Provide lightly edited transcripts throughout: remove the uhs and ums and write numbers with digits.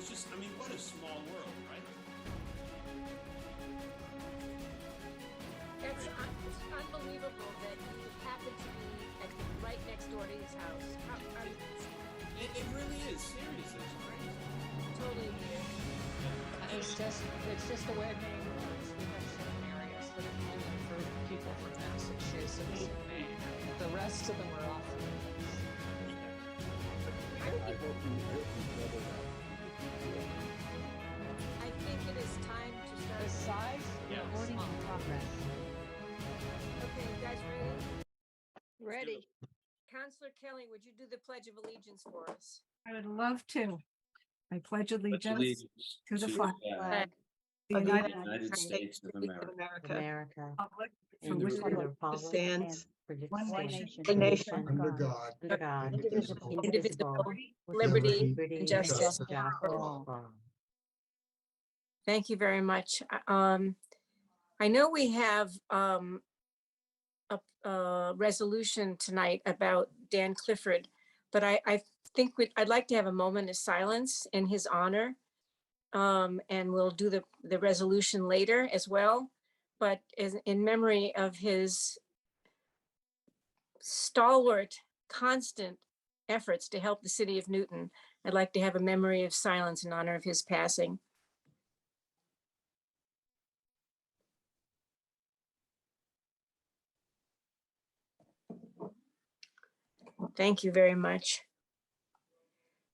it's just, I mean, what a small world, right? It's unbelievable that you happen to be right next door to his house. It really is, seriously, it's crazy. Totally weird. It's just the way Maine works. We have certain areas that are only for people from Massachusetts and Maine. The rest of them are off limits. I hope you never have. I think it is time to start. The size? Yeah. Recording in progress. Okay, you guys ready? Ready. Counselor Kelly, would you do the Pledge of Allegiance for us? I would love to. I pledge allegiance Allegiance to the to flag Flag of the United United States of America. America, Republic for and which to the it republic stands for which one stands nation, one nation, Under God, under God, indivisible, Indivisible, with liberty, liberty and justice. for all. Thank you very much. I know we have a resolution tonight about Dan Clifford, but I think I'd like to have a moment of silence in his honor. And we'll do the resolution later as well. But in memory of his stalwart, constant efforts to help the city of Newton, I'd like to have a memory of silence in honor of his passing. Thank you very much.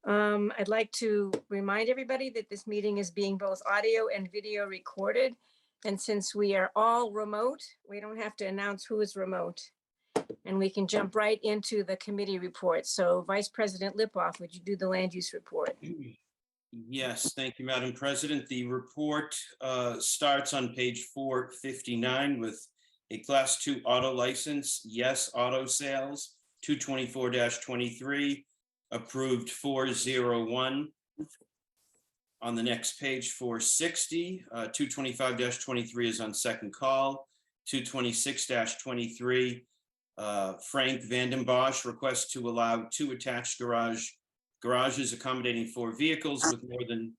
I'd like to remind everybody that this meeting is being both audio and video recorded. And since we are all remote, we don't have to announce who is remote. And we can jump right into the committee report. So Vice President Lipoff, would you do the land use report? Yes, thank you, Madam President. The report starts on page 459 with a Class 2 auto license, Yes Auto Sales, 224-23, approved 401. On the next page, 460, 225-23 is on second call, 226-23, Frank Vanden Bosch requests to allow 2 attached garages accommodating 4 vehicles with more than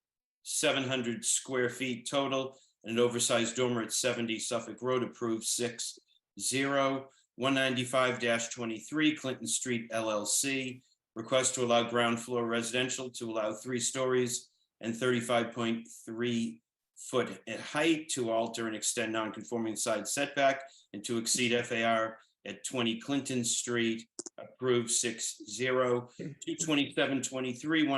700 square feet total, and an oversized dormer at 70 Suffolk Road, approved 6-0. 195-23 Clinton Street LLC, request to allow ground floor residential to allow 3 stories and 35.3 foot at height to alter and extend non-conforming side setback and to exceed FAR at 20 Clinton Street, approved 6-0. 227-23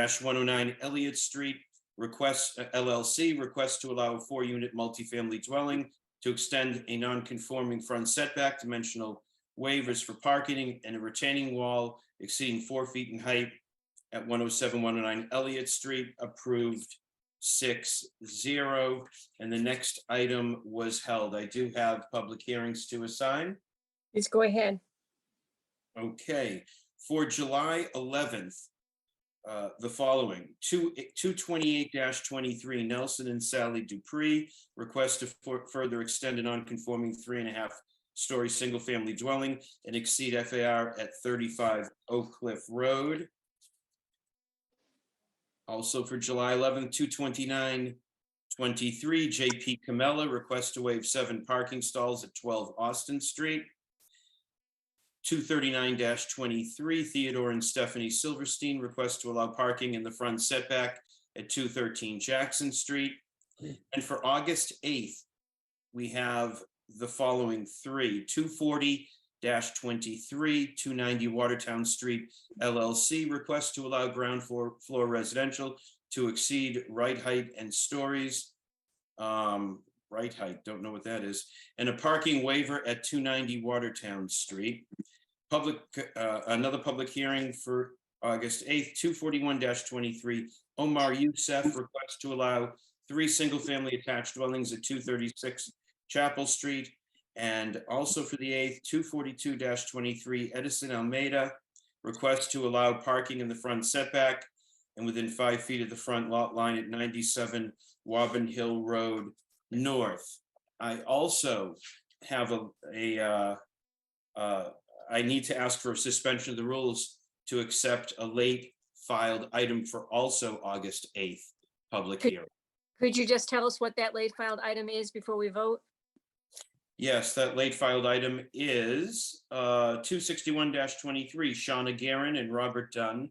107-109 Elliott Street, request LLC, request to allow a 4-unit multifamily dwelling to extend a non-conforming front setback, dimensional waivers for parking and a retaining wall exceeding 4 feet in height at 107-109 Elliott Street, approved 6-0. And the next item was held. I do have public hearings to assign. Please go ahead. Okay, for July 11th, the following, 228-23 Nelson and Sally Dupree, request to further extend a non-conforming 3.5-story single-family dwelling and exceed FAR at 35 Oak Cliff Road. Also for July 11th, 229-23 JP Camella, request to waive 7 parking stalls at 12 Austin Street. 239-23 Theodore and Stephanie Silverstein, request to allow parking in the front setback at 213 Jackson Street. And for August 8th, we have the following 3, 240-23 290 Watertown Street LLC, request to allow ground floor residential to exceed right height and stories. Right height, don't know what that is, and a parking waiver at 290 Watertown Street. Another public hearing for August 8th, 241-23 Omar Youssef, request to allow 3 single-family attached dwellings at 236 Chapel Street. And also for the 8th, 242-23 Edison Almeida, request to allow parking in the front setback and within 5 feet of the front lot line at 97 Woburn Hill Road North. I also have I need to ask for a suspension of the rules to accept a late filed item for also August 8th public Could- hearing. Could you just tell us what that late filed item is before we vote? Yes, that late filed item is 261-23, Shauna Guerin and Robert Dunn,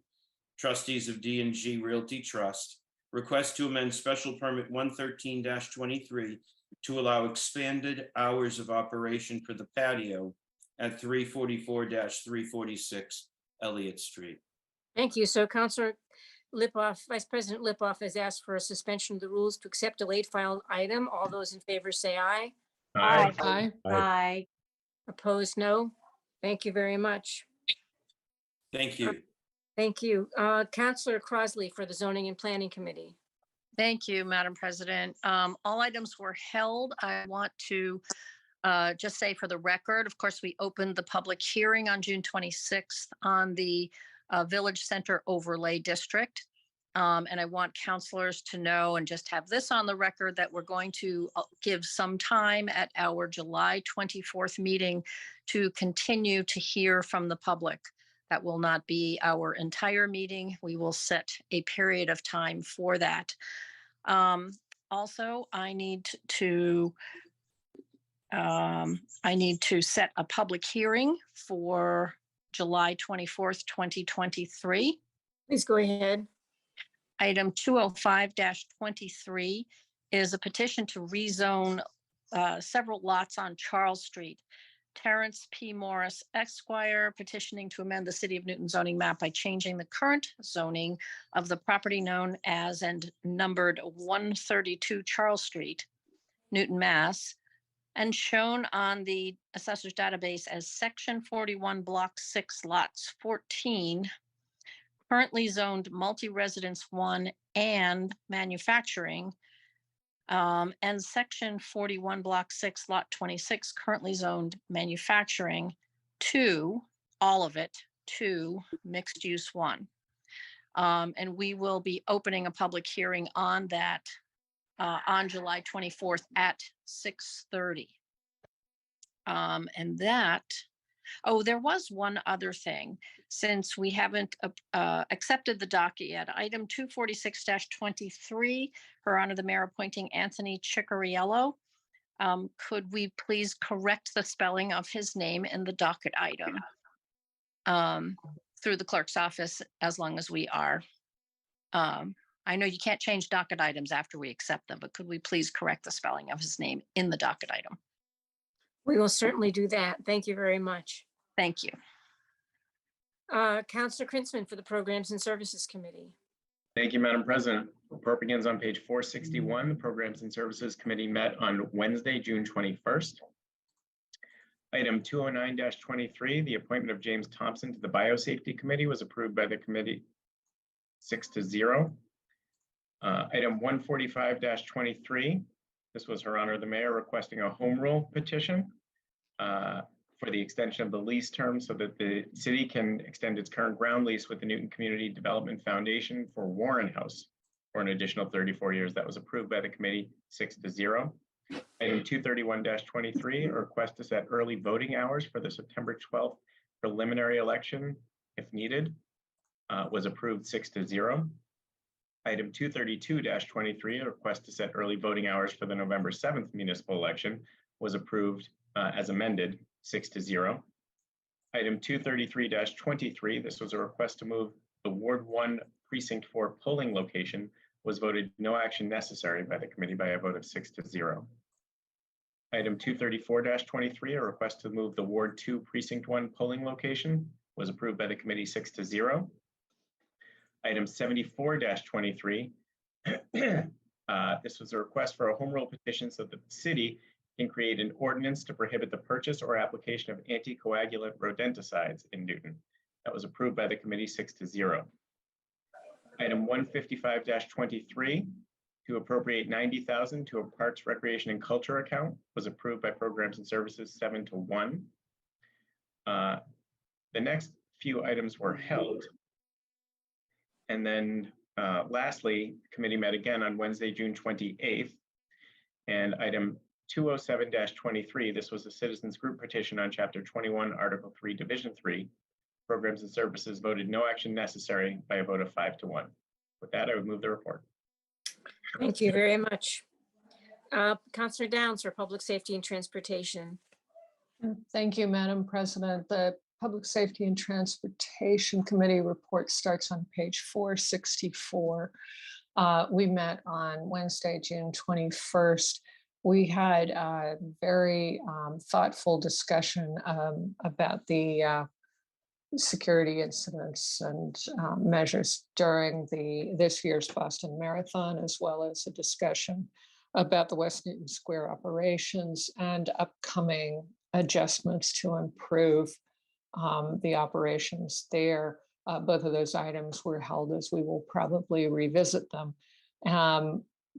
trustees of D&G Realty Trust, request to amend special permit 113-23 to allow expanded hours of operation for the patio at 344-346 Elliott Street. Thank you. So Counselor Lipoff, Vice President Lipoff has asked for a suspension of the rules to accept a late filed item. All those in favor say aye. Aye. Aye. Aye. Opposed, no. Thank you very much. Thank you. Thank you. Counselor Crossley for the Zoning and Planning Committee. Thank you, Madam President. All items were held. I want to just say for the record, of course, we opened the public hearing on June 26th on the Village Center Overlay District. And I want counselors to know and just have this on the record that we're going to give some time at our July 24th meeting to continue to hear from the public. That will not be our entire meeting. We will set a period of time for that. Also, I need to set a public hearing for July 24th, 2023. Please go ahead. Item 205-23 is a petition to rezone several lots on Charles Street. Terrence P. Morris Esquire petitioning to amend the City of Newton zoning map by changing the current zoning of the property known as and numbered 132 Charles Street, Newton, Mass, and shown on the assessor's database as Section 41, Block 6, Lots 14, currently zoned multi-residence 1 and manufacturing, and Section 41, Block 6, Lot 26, currently zoned manufacturing 2, all of it, 2, mixed use 1. And we will be opening a public hearing on that on July 24th at 6:30. And that, oh, there was one other thing. Since we haven't accepted the docket yet, item 246-23, Her Honor the Mayor appointing Anthony Chickariello. Could we please correct the spelling of his name in the docket item through the clerk's office as long as we are? I know you can't change docket items after we accept them, but could we please correct the spelling of his name in the docket item? We will certainly do that. Thank you very much. Thank you. Counselor Krinsman for the Programs and Services Committee. Thank you, Madam President. Report begins on page 461. The Programs and Services Committee met on Wednesday, June 21st. Item 209-23, the appointment of James Thompson to the Biosafety Committee was approved by the committee 6-0. Item 145-23, this was Her Honor the Mayor requesting a home rule petition for the extension of the lease term so that the city can extend its current ground lease with the Newton Community Development Foundation for Warren House for an additional 34 years. That was approved by the committee 6-0. Item 231-23, a request to set early voting hours for the September 12th preliminary election, if needed, was approved 6-0. Item 232-23, a request to set early voting hours for the November 7th municipal election was approved as amended 6-0. Item 233-23, this was a request to move the Ward 1 Precinct 4 polling location, was voted no action necessary by the committee by a vote of 6-0. Item 234-23, a request to move the Ward 2 Precinct 1 polling location was approved by the committee 6-0. Item 74-23, this was a request for a home rule petition so that the city can create an ordinance to prohibit the purchase or application of anticoagulant rodenticides in Newton. That was approved by the committee 6-0. Item 155-23, to appropriate $90,000 to a Parks, Recreation, and Culture account was approved by Programs and Services 7-1. The next few items were held. And then lastly, the committee met again on Wednesday, June 28th. And item 207-23, this was a citizens group petition on Chapter 21, Article 3, Division 3, Programs and Services voted no action necessary by a vote of 5-1. With that, I would move the report. Thank you very much. Counselor Downs for Public Safety and Transportation. Thank you, Madam President. The Public Safety and Transportation Committee report starts on page 464. We met on Wednesday, June 21st. We had a very thoughtful discussion about the security incidents and measures during this year's Boston Marathon, as well as a discussion about the West Newton Square operations and upcoming adjustments to improve the operations there. Both of those items were held as we will probably revisit them.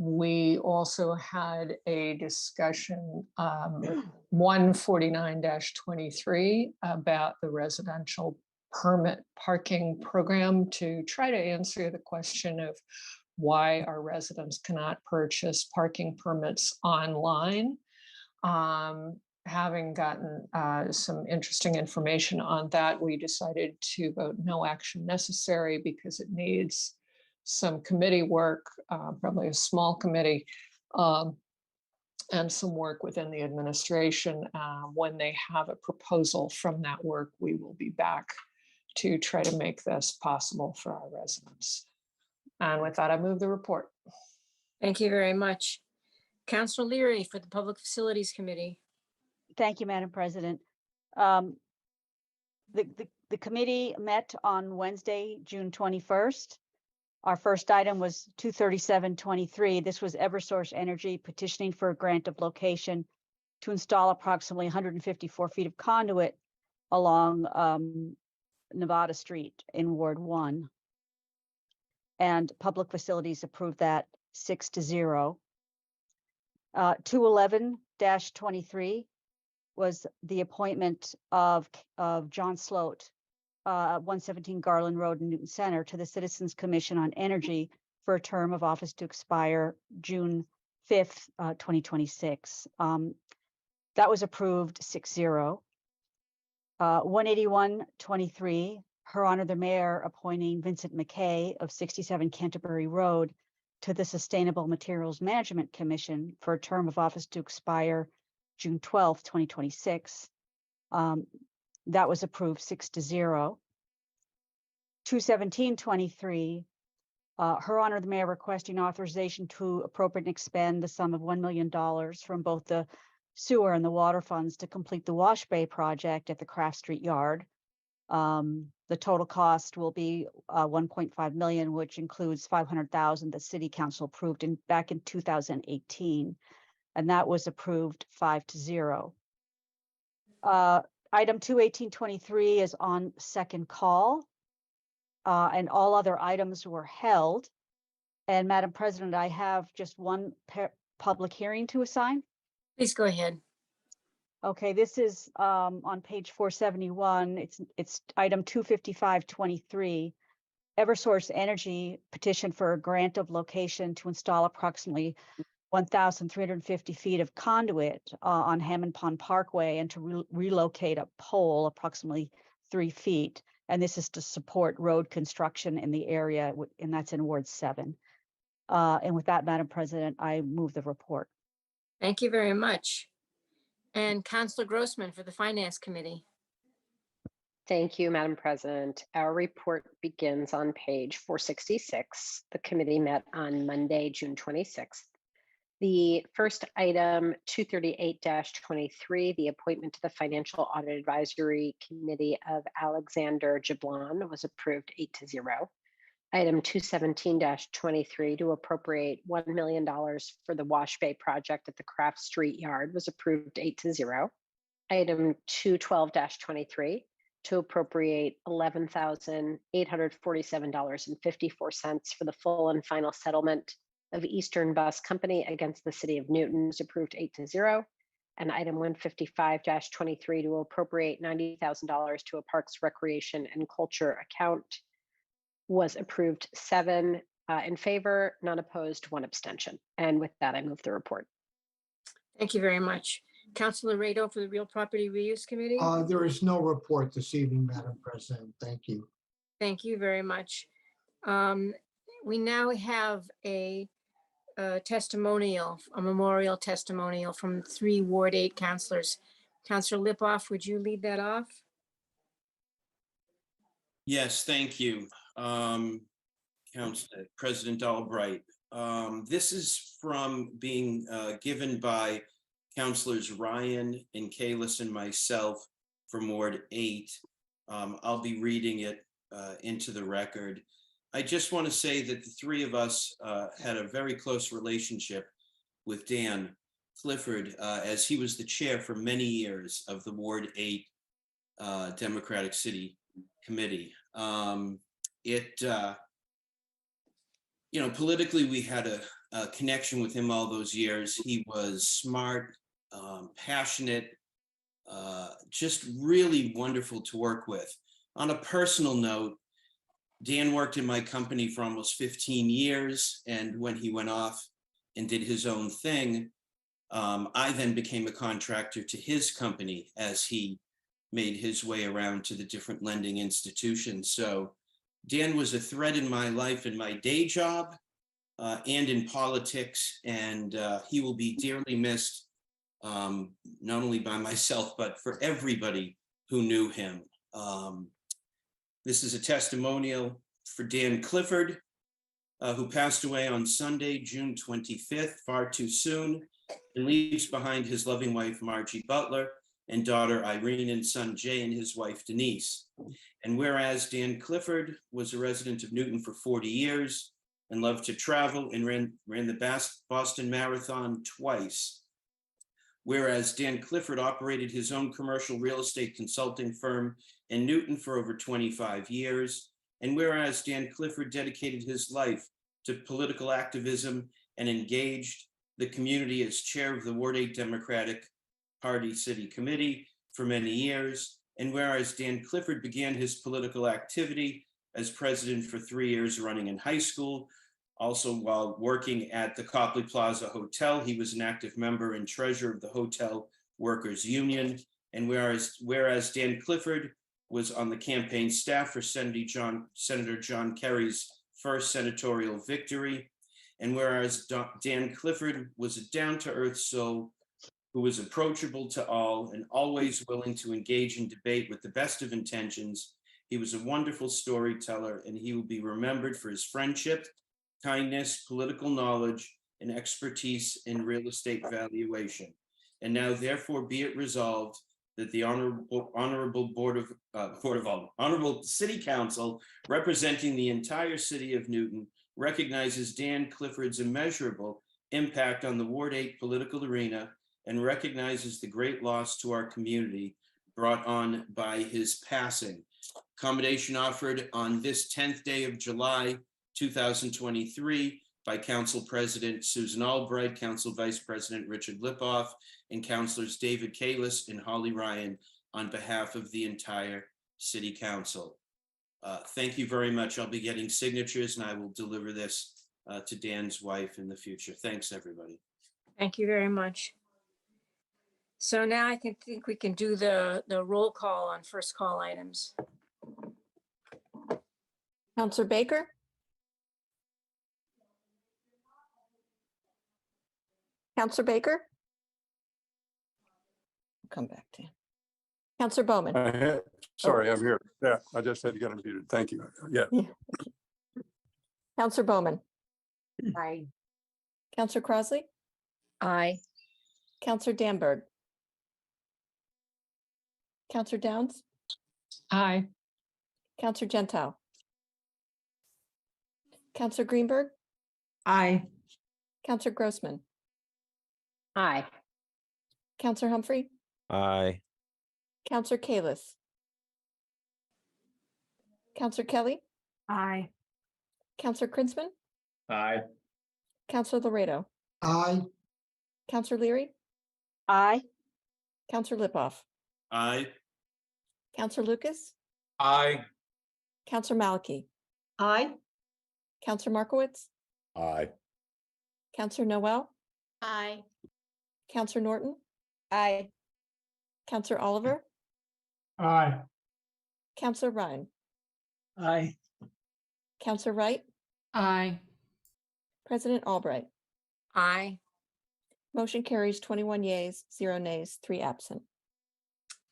We also had a discussion 149-23 about the residential permit parking program to try to answer the question of why our residents cannot purchase parking permits online. Having gotten some interesting information on that, we decided to vote no action necessary because it needs some committee work, probably a small committee, and some work within the administration. When they have a proposal from that work, we will be back to try to make this possible for our residents. And with that, I move the report. Thank you very much. Counselor Leary for the Public Facilities Committee. Thank you, Madam President. The committee met on Wednesday, June 21st. Our first item was 23723. This was Eversource Energy petitioning for a grant of location to install approximately 154 feet of conduit along Nevada Street in Ward 1. And Public Facilities approved that 6-0. 211-23 was the appointment of John Sloat, 117 Garland Road in Newton Center, to the Citizens Commission on Energy for a term of office to expire June 5th, 2026. That was approved 6-0. 181-23, Her Honor the Mayor appointing Vincent McKay of 67 Canterbury Road to the Sustainable Materials Management Commission for a term of office to expire June 12th, 2026. That was approved 6-0. 217-23, Her Honor the Mayor requesting authorization to appropriate and expend the sum of $1 million from both the sewer and the water funds to complete the Wash Bay project at the Craft Street Yard. The total cost will be $1.5 million, which includes $500,000 that City Council approved back in 2018, and that was approved 5-0. Item 218-23 is on second call, and all other items were held. And Madam President, I have just one public hearing to assign. Please go ahead. Okay, this is on page 471. It's item 255-23. Eversource Energy petition for a grant of location to install approximately 1,350 feet of conduit on Hammond Pond Parkway and to relocate a pole approximately 3 feet. And this is to support road construction in the area, and that's in Ward 7. And with that, Madam President, I move the report. Thank you very much. And Counselor Grossman for the Finance Committee. Thank you, Madam President. Our report begins on page 466. The committee met on Monday, June 26th. The first item, 238-23, the appointment to the Financial Audit Advisory Committee of Alexander Jablon, was approved 8-0. Item 217-23 to appropriate $1 million for the Wash Bay project at the Craft Street Yard was approved 8-0. Item 212-23 to appropriate $11,847.54 for the full and final settlement of Eastern Bus Company against the City of Newton was approved 8-0. And item 155-23 to appropriate $90,000 to a Parks, Recreation, and Culture account was approved 7 in favor, none opposed, 1 abstention. And with that, I move the report. Thank you very much. Counselor Rado for the Real Property Reuse Committee. There is no report this evening, Madam President. Thank you. Thank you very much. We now have a testimonial, a memorial testimonial from 3 Ward 8 counselors. Counselor Lipoff, would you lead that off? Yes, thank you. Council President Albright. This is from being given by Councilors Ryan and Kalis and myself from Ward 8. I'll be reading it into the record. I just want to say that the 3 of us had a very close relationship with Dan Clifford as he was the chair for many years of the Ward 8 Democratic City Committee. Politically, we had a connection with him all those years. He was smart, passionate, just really wonderful to work with. On a personal note, Dan worked in my company for almost 15 years. And when he went off and did his own thing, I then became a contractor to his company as he made his way around to the different lending institutions. So Dan was a thread in my life, in my day job and in politics. And he will be dearly missed, not only by myself, but for everybody who knew him. This is a testimonial for Dan Clifford, who passed away on Sunday, June 25th, far too soon, and leaves behind his loving wife, Margie Butler, and daughter Irene, and son Jay, and his wife Denise. And whereas Dan Clifford was a resident of Newton for 40 years and loved to travel and ran the Boston Marathon twice. Whereas Dan Clifford operated his own commercial real estate consulting firm in Newton for over 25 years. And whereas Dan Clifford dedicated his life to political activism and engaged the community as chair of the Ward 8 Democratic Party City Committee for many years. And whereas Dan Clifford began his political activity as president for 3 years running in high school, also while working at the Copley Plaza Hotel, he was an active member and treasurer of the Hotel Workers Union. And whereas Dan Clifford was on the campaign staff for Senator John Kerry's first senatorial victory. And whereas Dan Clifford was a down-to-earth soul who was approachable to all and always willing to engage in debate with the best of intentions, he was a wonderful storyteller, and he will be remembered for his friendship, kindness, political knowledge, and expertise in real estate valuation. And now therefore be it resolved that the honorable City Council representing the entire city of Newton recognizes Dan Clifford's immeasurable impact on the Ward 8 political arena and recognizes the great loss to our community brought on by his passing. Accommodation offered on this 10th day of July, 2023 by Council President Susan Albright, Council Vice President Richard Lipoff, and Councilors David Kalis and Holly Ryan on behalf of the entire City Council. Thank you very much. I'll be getting signatures and I will deliver this to Dan's wife in the future. Thanks, everybody. Thank you very much. So now I think we can do the roll call on first call items. Counselor Baker? Counselor Baker? Come back to you. Counselor Bowman? Sorry, I'm here. Yeah, I just had to get unmuted. Thank you. Yeah. Counselor Bowman? Aye. Counselor Crossley? Aye. Counselor Danberg? Counselor Downs? Aye. Counselor Gentile? Counselor Greenberg? Aye. Counselor Grossman? Aye. Counselor Humphrey? Aye. Counselor Kalis? Counselor Kelly? Aye. Counselor Krinsman? Aye. Counselor Laredo? Aye. Counselor Leary? Aye. Counselor Lipoff? Aye. Counselor Lucas? Aye. Counselor Maliki? Aye. Counselor Markowitz? Aye. Counselor Noel? Aye. Counselor Norton? Aye. Counselor Oliver, Aye. Counselor Ryan, Aye. Counselor Wright, Aye. President Albright. Aye. Motion carries 21 yeas, 0 nays, 3 absent.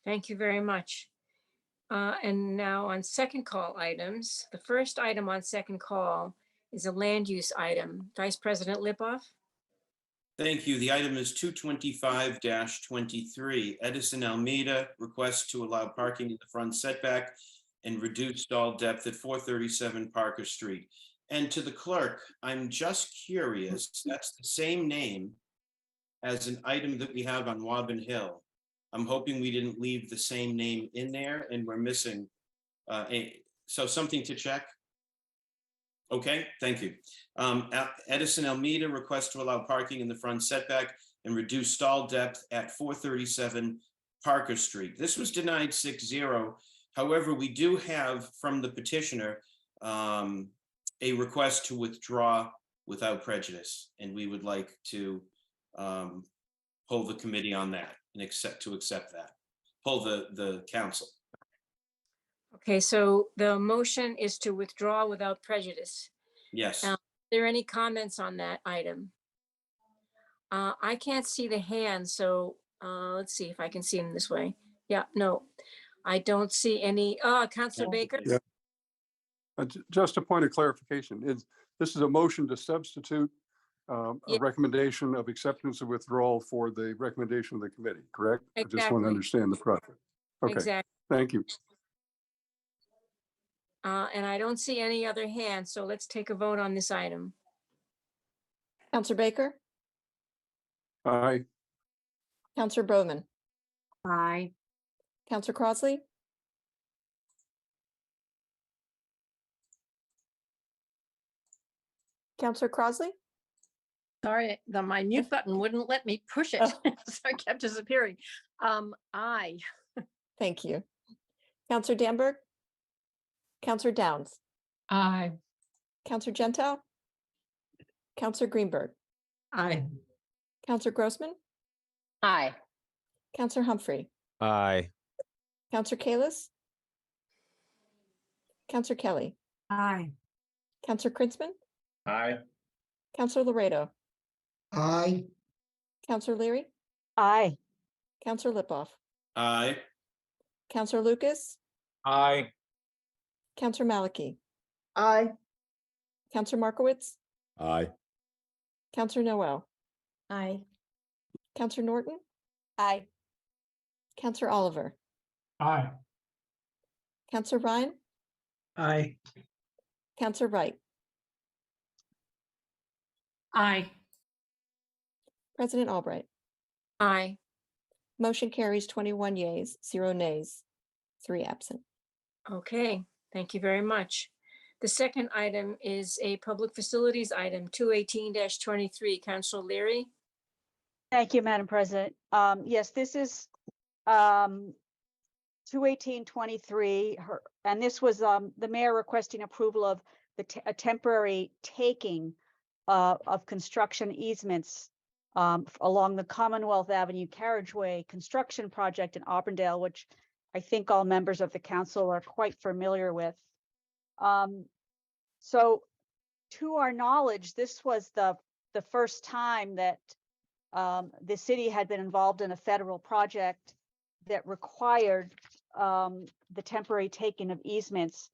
Thank you very much. And now on second call items, the first item on second call is a land use item. Vice President Lipoff? Thank you. The item is 225-23. Edison Almeida requests to allow parking in the front setback and reduce stall depth at 437 Parker Street. And to the clerk, I'm just curious, that's the same name as an item that we have on Woburn Hill. I'm hoping we didn't leave the same name in there and we're missing, so something to check. Okay, thank you. Edison Almeida requests to allow parking in the front setback and reduce stall depth at 437 Parker Street. This was denied 6-0. However, we do have from the petitioner a request to withdraw without prejudice, and we would like to hold the committee on that and accept that. Pull the council. Okay, so the motion is to withdraw without prejudice. Yes. Are there any comments on that item? I can't see the hand, so let's see if I can see them this way. Yeah, no, I don't see any. Councilor Baker? Yeah. Just a point of clarification, this is a motion to substitute a Yeah. recommendation of acceptance of withdrawal for the recommendation of the committee, correct? I just want Exactly. to understand the process. Okay, Exactly. thank you. And I don't see any other hands, so let's take a vote on this item. Counselor Baker, Aye. Counselor Bowman, Aye. Counselor Crossley, Counselor Crossley, Sorry, my mute button wouldn't let me push it, Oh. so I kept disappearing. Aye. thank you. Counselor Danberg, Counselor Downs, Aye. Counselor Gentile, Counselor Greenberg, Aye. Counselor Grossman, Aye. Counselor Humphrey, Aye. Counselor Kalis, Counselor Kelly, Aye. Counselor Kritzman, Aye. Counselor Laredo, Aye. Counselor Leary, Aye. Counselor Lipoff, Aye. Counselor Lucas, Aye. Counselor Maliki, Aye. Counselor Markowitz, Aye. Counselor Noel, Aye. Counselor Norton. Aye. Counselor Oliver, Aye. Counselor Ryan, Aye. Counselor Wright, Aye. President Albright. Aye. Motion carries 21 yeas, 0 nays, 3 absent. Okay, thank you very much. The second item is a public facilities item, 218-23. Councilor Leary? Thank you, Madam President. Yes, this is 218-23, and this was the mayor requesting approval of a temporary taking of construction easements along the Commonwealth Avenue carriageway construction project in Auburndale, which I think all members of the council are quite familiar with. So to our knowledge, this was the first time that the city had been involved in a federal project that required the temporary taking of easements,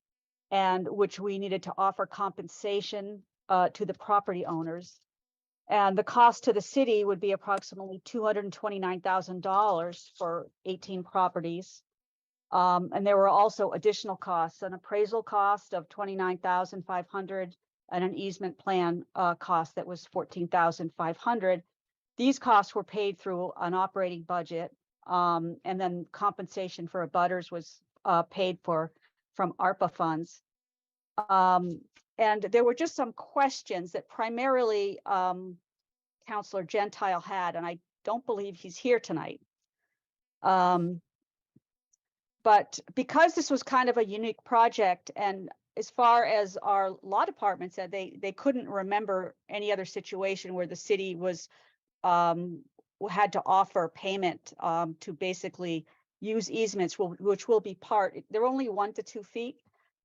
and which we needed to offer compensation to the property owners. And the cost to the city would be approximately $229,000 for 18 properties. And there were also additional costs, an appraisal cost of $29,500 and an easement plan cost that was $14,500. These costs were paid through an operating budget, and then compensation for abutters was paid for from ARPA funds. And there were just some questions that primarily Councilor Gentile had, and I don't believe he's here tonight. But because this was kind of a unique project, and as far as our law department said, they couldn't remember any other situation where the city was had to offer payment to basically use easements, which will be part, they're only 1 to 2 feet,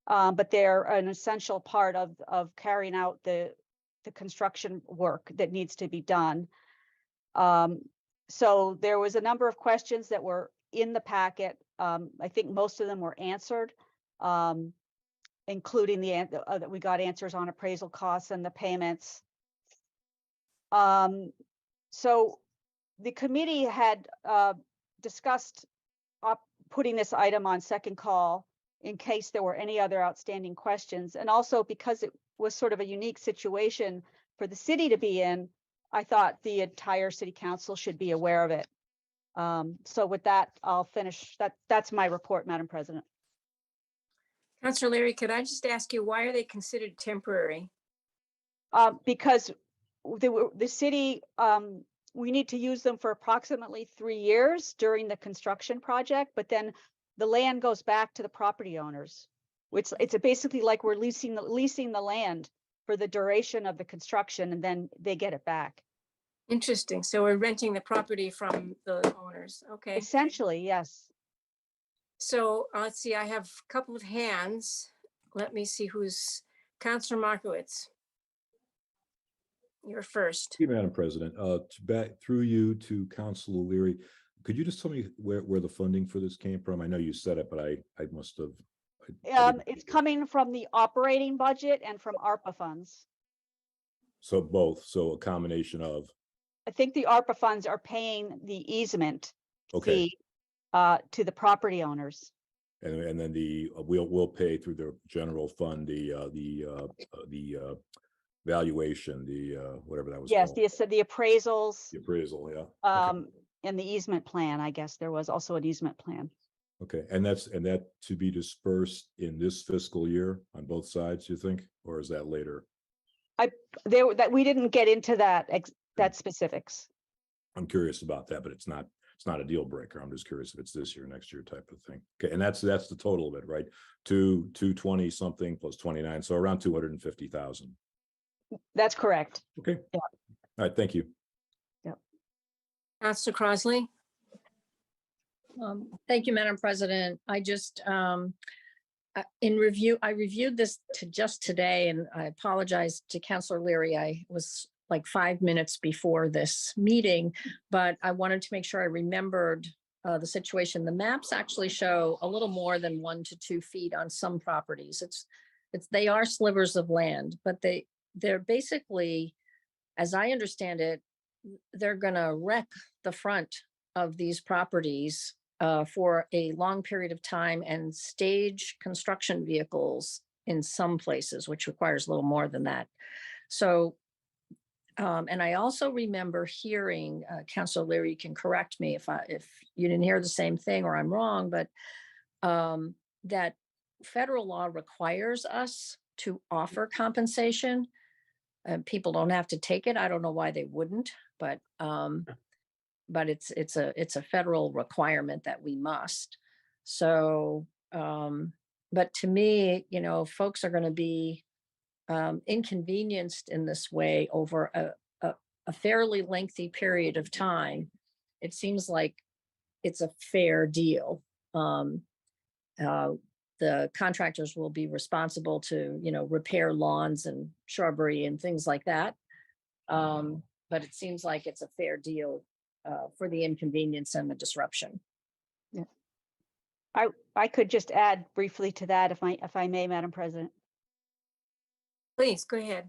but they're an essential part of carrying out the construction work that needs to be done. So there was a number of questions that were in the packet. I think most of them were answered, including that we got answers on appraisal costs and the payments. So the committee had discussed putting this item on second call in case there were any other outstanding questions. And also because it was sort of a unique situation for the city to be in, I thought the entire city council should be aware of it. So with that, I'll finish. That's my report, Madam President. Councillor Leary, could I just ask you, why are they considered temporary? Because the city, we need to use them for approximately 3 years during the construction project, but then the land goes back to the property owners, which it's basically like we're leasing the land for the duration of the construction, and then they get it back. Interesting. So we're renting the property from the owners. Okay. Essentially, yes. So let's see, I have a couple of hands. Let me see who's, Councillor Markowitz. You're first. Thank you, Madam President. Back through you to Councilor Leary. Could you just tell me where the funding for this came from? I know you said it, but I must have. It's coming from the operating budget and from ARPA funds. So both. So a combination of. I think the ARPA funds are paying the easement Okay. fee to the property owners. And then we'll pay through the general fund the valuation, whatever that was. Yes, called. the appraisals. The appraisal, yeah. Okay. And the easement plan. I guess there was also an easement plan. Okay, and that to be dispersed in this fiscal year on both sides, you think, or is that later? That we didn't get into that specifics. I'm curious about that, but it's not a deal breaker. I'm just curious if it's this year, next year type of thing. Okay, and that's the total of it, right? 220 something plus 29, so around 250,000. That's correct. Okay. Yeah. All right, thank you. Yep. Councillor Crossley. Thank you, Madam President. I just, I reviewed this just today, and I apologize to Councillor Leary. I was like 5 minutes before this meeting, but I wanted to make sure I remembered the situation. The maps actually show a little more than 1 to 2 feet on some properties. They are slivers of land, but they're basically, as I understand it, they're gonna wreck the front of these properties for a long period of time and stage construction vehicles in some places, which requires a little more than that. So, and I also remember hearing, Councilor Leary, you can correct me if you didn't hear the same thing or I'm wrong, but that federal law requires us to offer compensation. People don't have to take it. I don't know why they wouldn't, but it's a federal requirement that we must. So, but to me, folks are going to be inconvenienced in this way over a fairly lengthy period of time. It seems like it's a fair deal. The contractors will be responsible to, repair lawns and shrubbery and things like that. But it seems like it's a fair deal for the inconvenience and the disruption. Yeah. I could just add briefly to that, if I may, Madam President. Please, go ahead.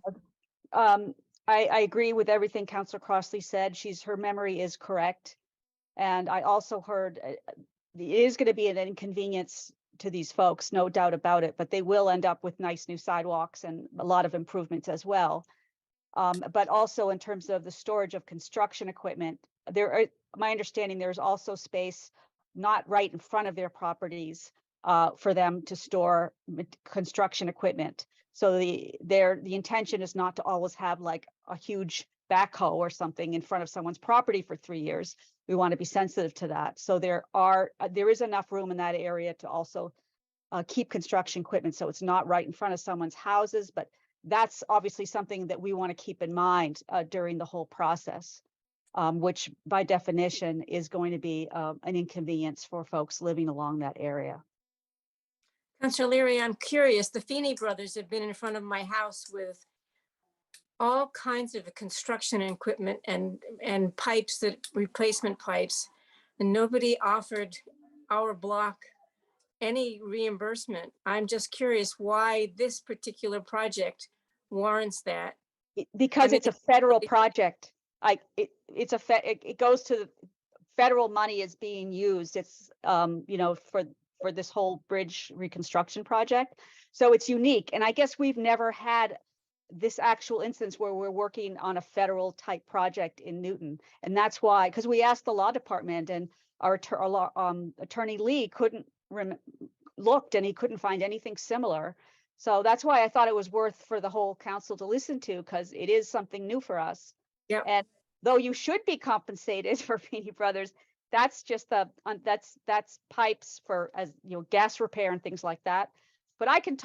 I agree with everything Councillor Crossley said. Her memory is correct. And I also heard it is going to be an inconvenience to these folks, no doubt about it, but they will end up with nice new sidewalks and a lot of improvements as well. But also in terms of the storage of construction equipment, my understanding, there's also space not right in front of their properties for them to store construction equipment. So the intention is not to always have like a huge backhoe or something in front of someone's property for 3 years. We want to be sensitive to that. So there is enough room in that area to also keep construction equipment. So it's not right in front of someone's houses, but that's obviously something that we want to keep in mind during the whole process. which by definition is going to be an inconvenience for folks living along that area. Councilor Leary, I'm curious, the Feeney brothers have been in front of my house with all kinds of construction equipment and pipes, that replacement pipes, and nobody offered our block any reimbursement. I'm just curious why this particular project warrants that. Because mean, it's a federal project. It goes to the federal money is being used. It's for this whole bridge reconstruction project. So it's unique. And I guess we've never had this actual instance where we're working on a federal type project in Newton. And that's why, because we asked the law department, and our attorney Lee looked and he couldn't find anything similar. So that's why I thought it was worth for the whole council to listen to, because it is something new for us. Yeah. And though you should be compensated for Feeney Brothers, that's just that's pipes for, as you know, gas repair and things like that. But I can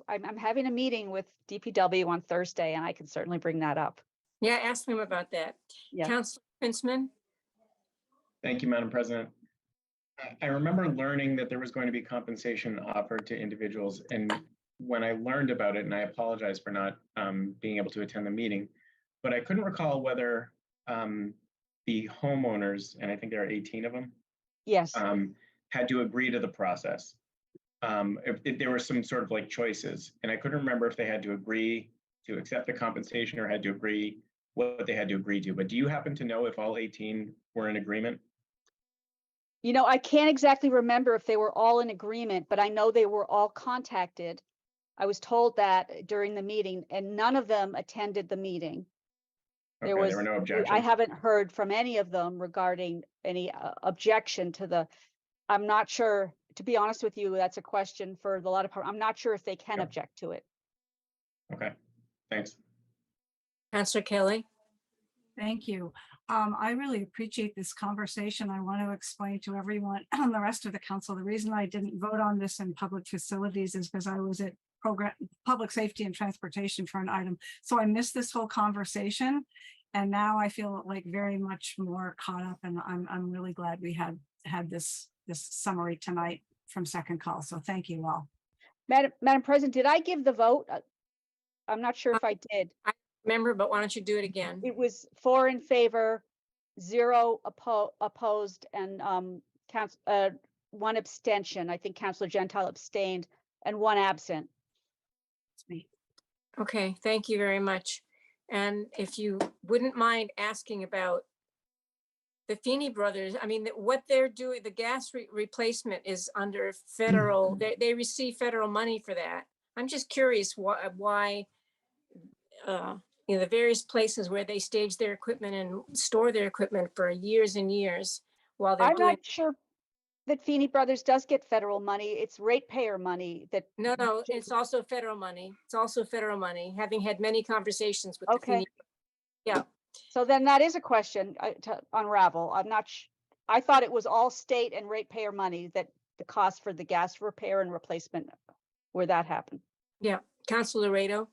I'm having a meeting with DPW on Thursday, and I can certainly bring that up. Yeah, ask them about that. Yeah. Councilor Princeman? Thank you, Madam President. I remember learning that there was going to be compensation offered to individuals. And when I learned about it, and I apologize for not being able to attend the meeting, but I couldn't recall whether the homeowners, and I think there are 18 of them, Yes. had to agree to the process. If there were some sort of like choices, and I couldn't remember if they had to agree to accept the compensation or had to agree what they had to agree to. But do you happen to know if all 18 were in agreement? You know, I can't exactly remember if they were all in agreement, but I know they were all contacted. I was told that during the meeting, and none of them attended the meeting. Okay, there were no objections. I haven't heard from any of them regarding any objection to the, I'm not sure, to be honest with you, that's a question for the law department. I'm not sure if they can Yep. object to it. Okay, thanks. Councilor Kelly? Thank you. I really appreciate this conversation. I want to explain to everyone and the rest of the council, the reason I didn't vote on this in public facilities is because I was at public safety and transportation for an item. So I missed this whole conversation. And now I feel like very much more caught up, and I'm really glad we had this summary tonight from Second Call. So thank you all. Madam President, did I give the vote? I'm not sure if I did. I remember, but why don't you do it again? It was 4 in favor, 0 opposed, and 1 abstention. I think Councilor Gentile abstained, and 1 absent. It's me. Okay, thank you very much. And if you wouldn't mind asking about the Feeney brothers, I mean, what they're doing, the gas replacement is under federal, they receive federal money for that. I'm just curious why the various places where they stage their equipment and store their equipment for years and years while they're I'm doing. not sure that Feeney Brothers does get federal money. It's ratepayer money that. No, it's also federal money. It's also federal money, having had many conversations with the Okay. Feeney. Yeah. So then that is a question to unravel. I'm not, I thought it was all state and ratepayer money, that the cost for the gas repair and replacement, where that happened. Yeah. Councilor Laredo?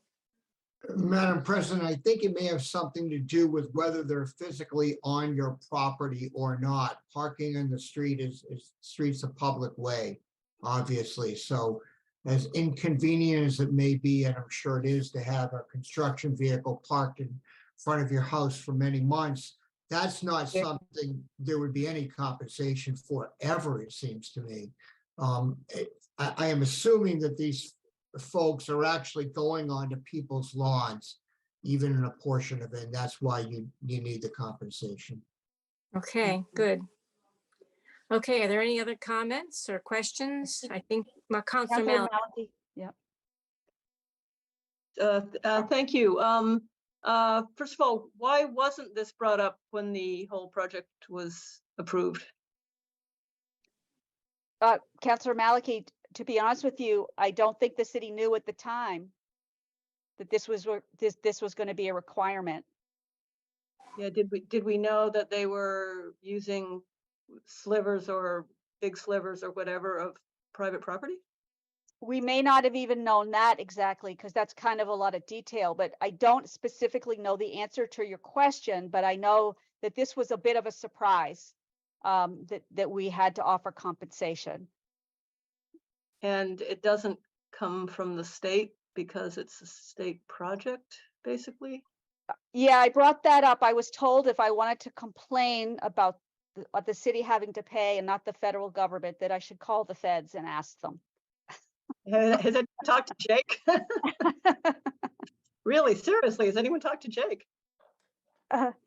Madam President, I think it may have something to do with whether they're physically on your property or not. Parking in the street street's a public way, obviously. So as inconvenient as it may be, and I'm sure it is, to have a construction vehicle parked in front of your house for many months, that's not something there would be any compensation for ever, it seems to me. I am assuming that these folks are actually going onto people's lawns, even in a portion of it, and that's why you need the compensation. Okay, good. Okay, are there any other comments or questions? I think Councilor Mallon. Yeah. Thank you. First of all, why wasn't this brought up when the whole project was approved? Councilor Maliki, to be honest with you, I don't think the city knew at the time that this was going to be a requirement. Yeah, did we know that they were using slivers or big slivers or whatever of private property? We may not have even known that exactly, because that's kind of a lot of detail, but I don't specifically know the answer to your question, but I know that this was a bit of a surprise, that we had to offer compensation. And it doesn't come from the state because it's a state project, basically? Yeah, I brought that up. I was told if I wanted to complain about the city having to pay and not the federal government, that I should call the feds and ask them. Has anyone talked to Jake? Really, seriously, has anyone talked to Jake?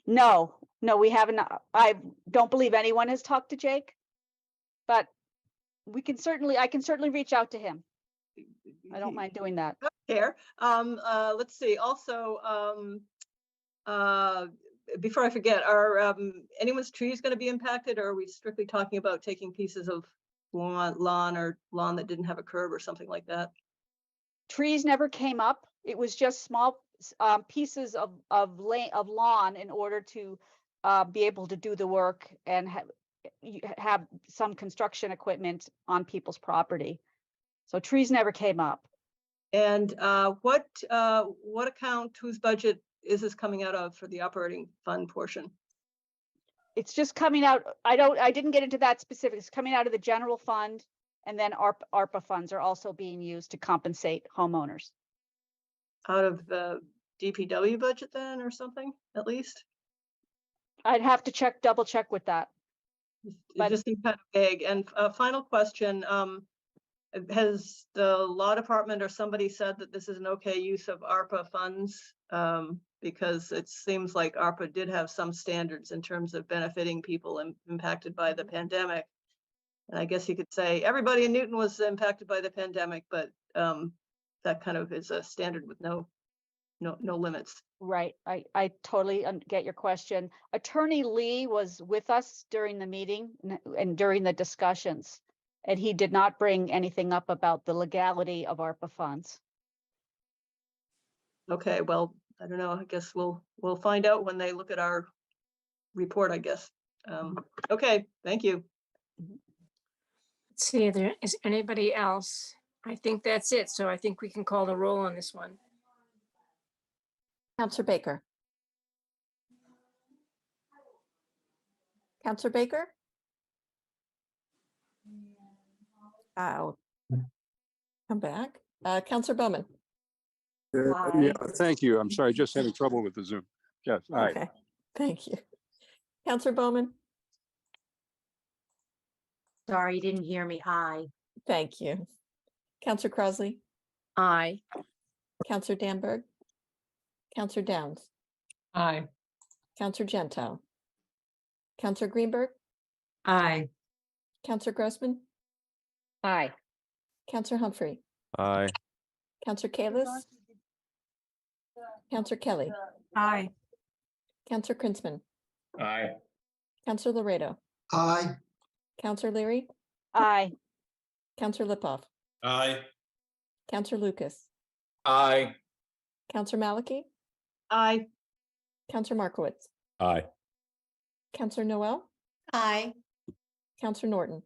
No, we haven't. I don't believe anyone has talked to Jake, but I can certainly reach out to him. I don't mind doing that. Care. Let's see, also, before I forget, are anyone's trees going to be impacted, or are we strictly talking about taking pieces of lawn that didn't have a curb or something like that? Trees never came up. It was just small pieces of lawn in order to be able to do the work and have some construction equipment on people's property. So trees never came up. And what account, whose budget is this coming out of for the operating fund portion? It's just coming out. I didn't get into that specifics. It's coming out of the general fund, and then ARPA funds are also being used to compensate homeowners. Out of the DPW budget then, or something, at least? I'd have to double check with that. It just seems kind of vague. And final question, has the law department or somebody said that this is an okay use of ARPA funds? Because it seems like ARPA did have some standards in terms of benefiting people impacted by the pandemic. And I guess you could say everybody in Newton was impacted by the pandemic, but that kind of is a standard with no limits. Right. I totally get your question. Attorney Lee was with us during the meeting and during the discussions, and he did not bring anything up about the legality of ARPA funds. Okay, well, I don't know. I guess we'll find out when they look at our report, I guess. Okay, thank you. Let's see if there is anybody else. I think that's it. So I think we can call the roll on this one. Counselor Baker. Counselor Baker? I'll come back. Counselor Bowman. Yeah, thank you. I'm sorry, just having trouble with the Zoom. Yes, all right. Okay, thank you. Counselor Bowman? Sorry, you didn't hear me. Aye. Thank you. Counselor Crossley? Aye. Counselor Danberg? Counselor Downs? Aye. Counselor Gentile? Counselor Greenberg? Aye. Counselor Grossman? Aye. Counselor Humphrey? Aye. Counselor Kalis? Counselor Kelly? Aye. Counselor Krinsman? Aye. Counselor Laredo? Aye. Counselor Leary? Aye. Counselor Lipoff? Aye. Counselor Lucas? Aye. Counselor Maliki? Aye. Counselor Markowitz? Aye. Counselor Noel? Aye. Counselor Norton?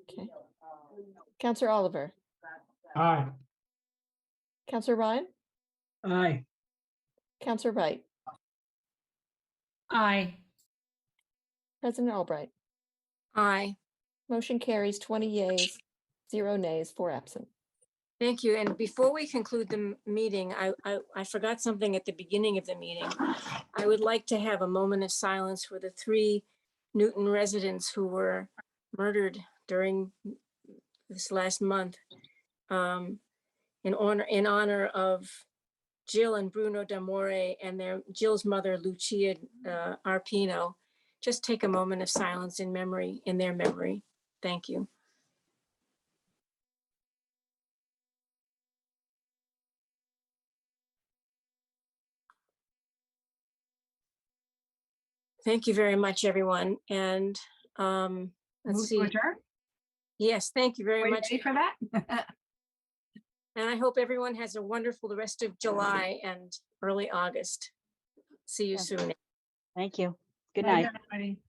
Okay. Counselor Oliver? Aye. Counselor Ryan? Aye. Counselor Wright? Aye. President Albright? Aye. Motion carries 20 yeas, 0 nays, 4 absent. Thank you. And before we conclude the meeting, I forgot something at the beginning of the meeting. I would like to have a moment of silence for the 3 Newton residents who were murdered during this last month, in honor of Jill and Bruno D'Amore and Jill's mother, Lucia Arpino. Just take a moment of silence in their memory. Thank you. Thank you very much, everyone. And let's Move see. to adjourn? Yes, thank you very Are you much. ready for that? And I hope everyone has a wonderful the rest of July and early August. See you Yeah. soon. Thank you. Good Night, night. everybody.